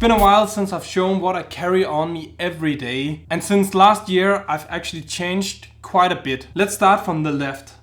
been a while since I've shown what I carry on me every day, and since last year I've actually changed quite a bit. Let's start from the left.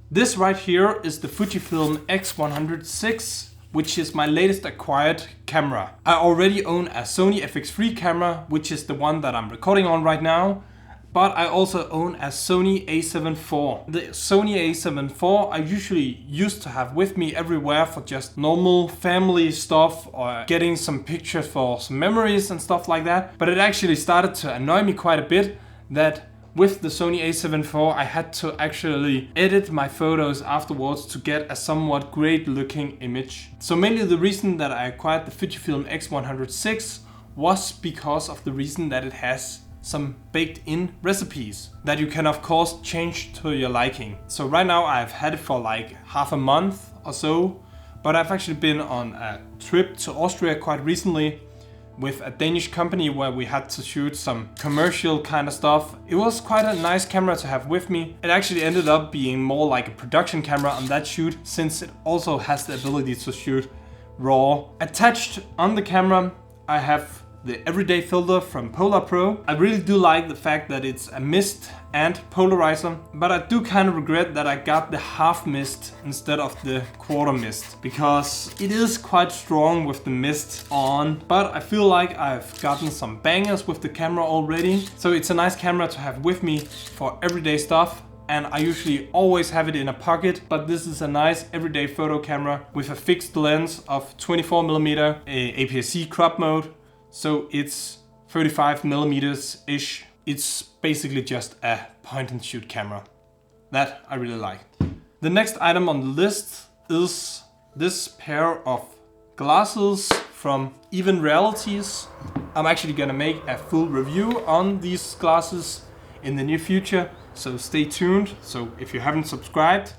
This right here is the Fujifilm X100VI, which is my latest acquired camera. I already own a Sony FX3 camera, which is the one that I'm recording on right now, but I also own a Sony a7 IV. The Sony a7 IV I usually used to have with me everywhere for just normal family stuff or getting some pictures for some memories and stuff like that. But it actually started to annoy me quite a bit that with the Sony a7 IV I had to actually edit my photos afterwards to get a somewhat great looking image. So mainly the reason that I acquired the Fujifilm X100VI was because of the reason that it has some baked in recipes that you can of course change to your liking. So right now I've had it for like half a month or so, but I've actually been on a trip to Austria quite recently with a Danish company where we had to shoot some commercial kind of stuff. It was quite a nice camera to have with me. It actually ended up being more like a production camera on that shoot, since it also has the ability to shoot RAW. Attached on the camera I have the everyday filter from Polar Pro. I really do like the fact that it's a mist and polarizer, but I do kind of regret that I got the half mist instead of the quarter mist, because it is quite strong with the mist on, but I feel like I've gotten some bangers with the camera already. So it's a nice camera to have with me for everyday stuff, and I usually always have it in a pocket, but this is a nice everyday photo camera with a fixed lens of 24mm, APS-C crop mode. So it's 35mm-ish. It's basically just a point and shoot camera. That I really like. The next item on the list is this pair of glasses from Even Realities. I'm actually gonna make a full review on these glasses in the near future, so stay tuned. So if you haven't subscribed,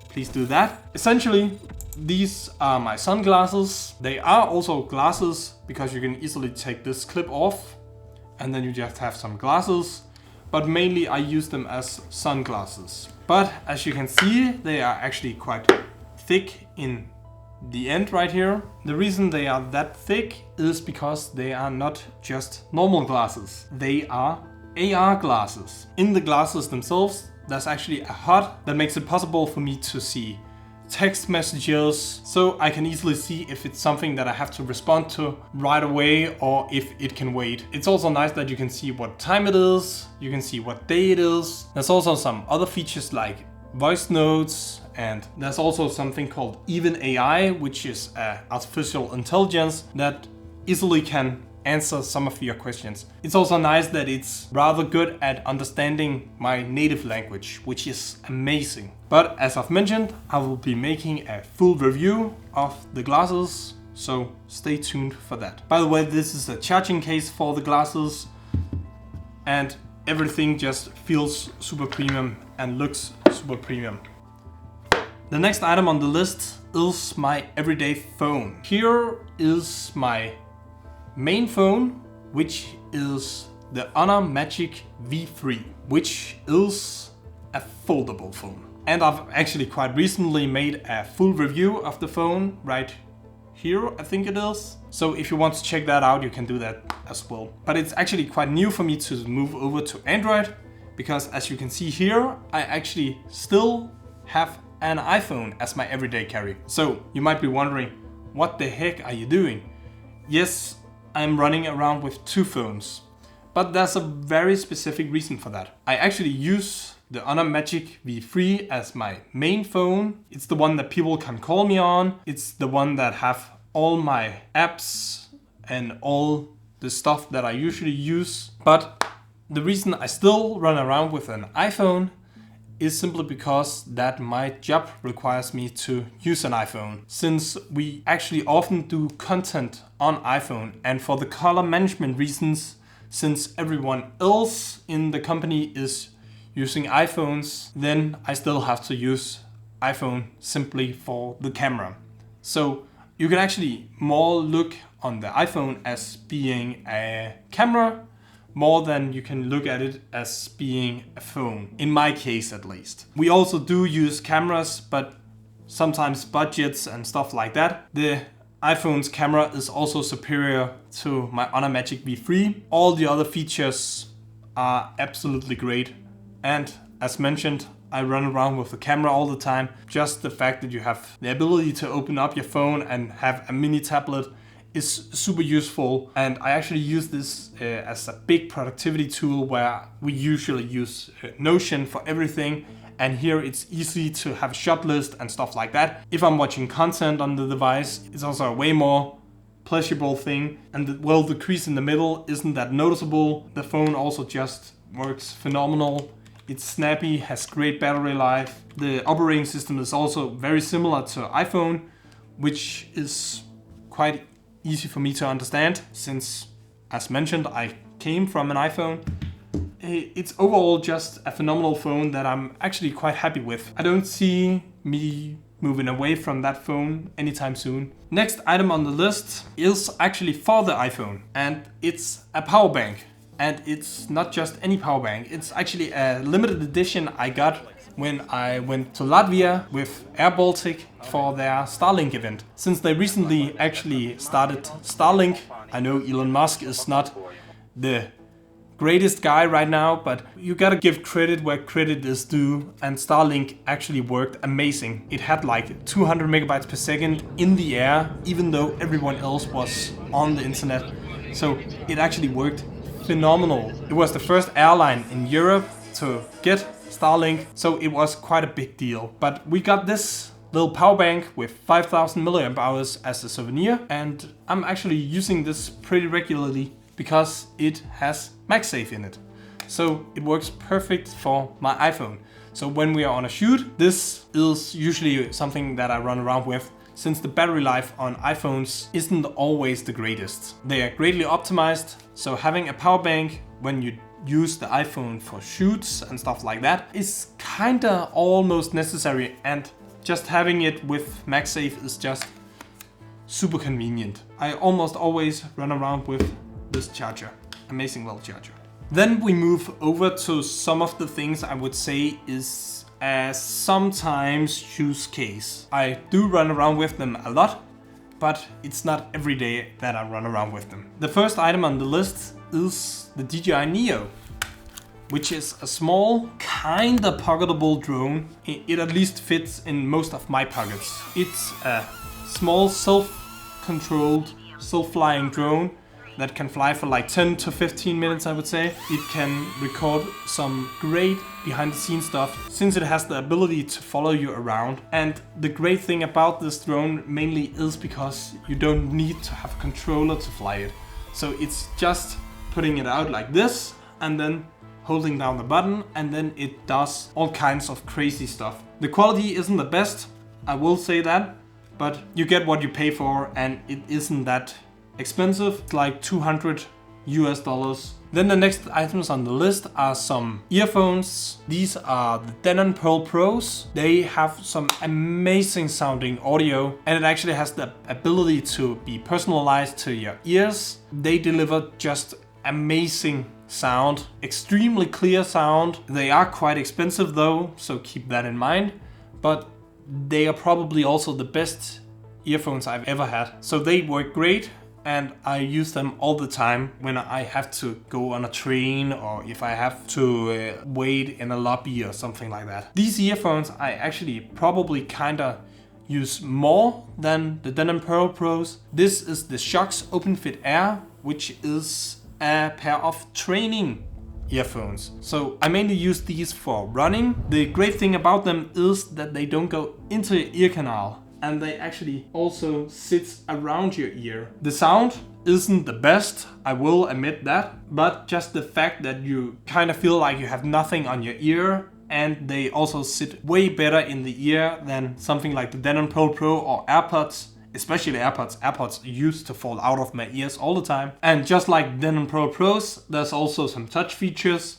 please do that. Essentially, these are my sunglasses. They are also glasses because you can easily take this clip off and then you just have some glasses, but mainly I use them as sunglasses. But as you can see, they are actually quite thick in the end right here. The reason they are that thick is because they are not just normal glasses. They are AR glasses. In the glasses themselves, there's actually a HUD that makes it possible for me to see text messages, so I can easily see if it's something that I have to respond to right away or if it can wait. It's also nice that you can see what time it is, you can see what day it is. There's also some other features like voice notes, and there's also something called Even AI, which is artificial intelligence that easily can answer some of your questions. It's also nice that it's rather good at understanding my native language, which is amazing. But as I've mentioned, I will be making a full review of the glasses, so stay tuned for that. By the way, this is a charging case for the glasses, and everything just feels super premium and looks super premium. The next item on the list is my everyday phone. Here is my main phone, which is the Honor Magic V3, which is a foldable phone. And I've actually quite recently made a full review of the phone right here, I think it is. So if you want to check that out, you can do that as well. But it's actually quite new for me to move over to Android, because as you can see here, I actually still have an iPhone as my everyday carry. So you might be wondering, what the heck are you doing? Yes, I'm running around with two phones, but there's a very specific reason for that. I actually use the Honor Magic V3 as my main phone. It's the one that people can call me on. It's the one that have all my apps and all the stuff that I usually use. But the reason I still run around with an iPhone is simply because that my job requires me to use an iPhone, since we actually often do content on iPhone, and for the color management reasons, since everyone else in the company is using iPhones, then I still have to use iPhone simply for the camera. So you can actually more look on the iPhone as being a camera more than you can look at it as being a phone, in my case at least. We also do use cameras, but sometimes budgets and stuff like that. The iPhone's camera is also superior to my Honor Magic V3. All the other features are absolutely great. And as mentioned, I run around with the camera all the time. Just the fact that you have the ability to open up your phone and have a mini tablet is super useful. And I actually use this as a big productivity tool where we usually use Notion for everything. And here it's easy to have a shot list and stuff like that. If I'm watching content on the device, it's also a way more pleasurable thing. And the crease in the middle isn't that noticeable. The phone also just works phenomenal. It's snappy, has great battery life. The operating system is also very similar to iPhone, which is quite easy for me to understand since, as mentioned, I came from an iPhone. It's overall just a phenomenal phone that I'm actually quite happy with. I don't see me moving away from that phone anytime soon. Next item on the list is actually for the iPhone, and it's a power bank. And it's not just any power bank, it's actually a limited edition I got when I went to Latvia with Air Baltic for their Starlink event. Since they recently actually started Starlink, I know Elon Musk is not the greatest guy right now, but you gotta give credit where credit is due, and Starlink actually worked amazing. It had like 200 megabytes per second in the air, even though everyone else was on the internet. So it actually worked phenomenal. It was the first airline in Europe to get Starlink, so it was quite a big deal. But we got this little power bank with 5000 milliamp hours as a souvenir, and I'm actually using this pretty regularly because it has MagSafe in it. So it works perfect for my iPhone. So when we are on a shoot, this is usually something that I run around with, since the battery life on iPhones isn't always the greatest. They are greatly optimized, so having a power bank when you use the iPhone for shoots and stuff like that is kinda almost necessary, and just having it with MagSafe is just super convenient. I almost always run around with this charger. Amazing little charger. Then we move over to some of the things I would say is a sometimes use case. I do run around with them a lot, but it's not every day that I run around with them. The first item on the list is the DJI Neo, which is a small, kinda pocketable drone. It at least fits in most of my pockets. It's a small self-controlled, self-flying drone that can fly for like 10 to 15 minutes, I would say. It can record some great behind the scenes stuff since it has the ability to follow you around. And the great thing about this drone mainly is because you don't need to have a controller to fly it. So it's just putting it out like this and then holding down the button, and then it does all kinds of crazy stuff. The quality isn't the best, I will say that, but you get what you pay for, and it isn't that expensive. It's like $200 US. Then the next items on the list are some earphones. These are the Denon Pearl Pros. They have some amazing sounding audio, and it actually has the ability to be personalized to your ears. They deliver just amazing sound, extremely clear sound. They are quite expensive though, so keep that in mind, but they are probably also the best earphones I've ever had. So they work great, and I use them all the time when I have to go on a train or if I have to wait in a lobby or something like that. These earphones I actually probably kinda use more than the Denon Pearl Pros. This is the Shox Open Fit Air, which is a pair of training earphones. So I mainly use these for running. The great thing about them is that they don't go into your ear canal, and they actually also sit around your ear. The sound isn't the best, I will admit that, but just the fact that you kind of feel like you have nothing on your ear, and they also sit way better in the ear than something like the Denon Pearl Pro or AirPods, especially AirPods. AirPods used to fall out of my ears all the time. And just like Denon Pearl Pros, there's also some touch features,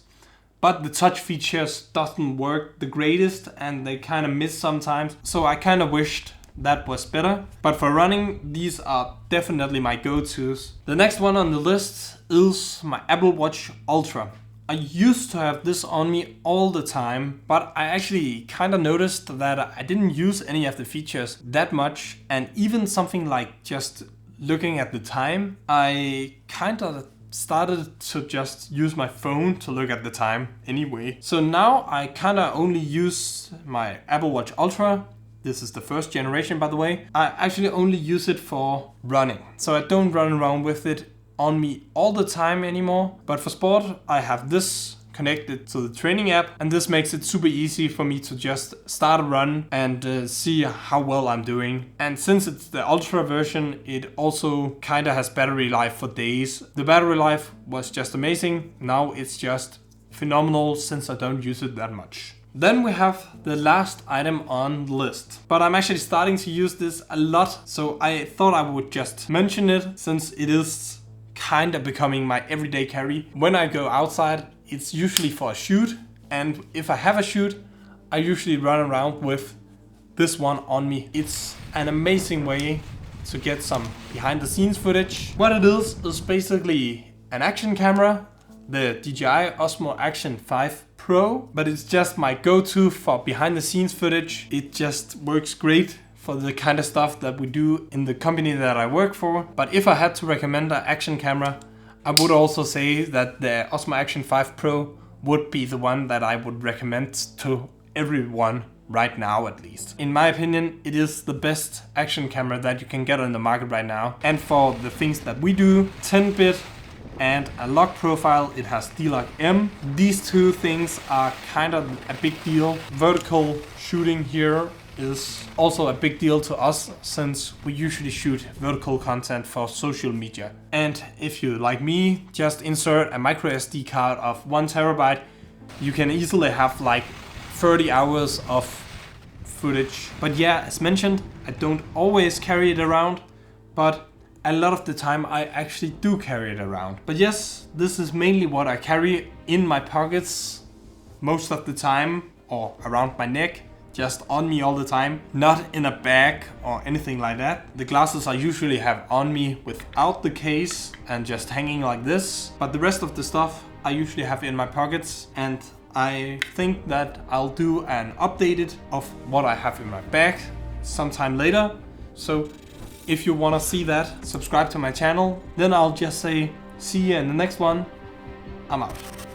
but the touch features doesn't work the greatest and they kind of miss sometimes. So I kind of wished that was better. But for running, these are definitely my go-tos. The next one on the list is my Apple Watch Ultra. I used to have this on me all the time, but I actually kind of noticed that I didn't use any of the features that much, and even something like just looking at the time, I kind of started to just use my phone to look at the time anyway. So now I kind of only use my Apple Watch Ultra. This is the first generation, by the way. I actually only use it for running. So I don't run around with it on me all the time anymore. But for sport, I have this connected to the training app, and this makes it super easy for me to just start a run and see how well I'm doing. And since it's the Ultra version, it also kind of has battery life for days. The battery life was just amazing. Now it's just phenomenal since I don't use it that much. Then we have the last item on the list. But I'm actually starting to use this a lot, so I thought I would just mention it since it is kind of becoming my everyday carry. When I go outside, it's usually for a shoot, and if I have a shoot, I usually run around with this one on me. It's an amazing way to get some behind the scenes footage. What it is basically an action camera, the DJI Osmo Action 5 Pro, but it's just my go-to for behind the scenes footage. It just works great for the kind of stuff that we do in the company that I work for. But if I had to recommend an action camera, I would also say that the Osmo Action 5 Pro would be the one that I would recommend to everyone right now, at least. In my opinion, it is the best action camera that you can get on the market right now. And for the things that we do, 10-bit and a lock profile, it has D-Lock M. These two things are kind of a big deal. Vertical shooting here is also a big deal to us since we usually shoot vertical content for social media. And if you, like me, just insert a micro SD card of 1 terabyte, you can easily have like 30 hours of footage. But yeah, as mentioned, I don't always carry it around, but a lot of the time I actually do carry it around. But yes, this is mainly what I carry in my pockets most of the time, or around my neck, just on me all the time, not in a bag or anything like that. The glasses I usually have on me without the case and just hanging like this, but the rest of the stuff I usually have in my pockets, and I think that I'll do an updated of what I have in my bag sometime later. So if you want to see that, subscribe to my channel. Then I'll just say see you in the next one. I'm out.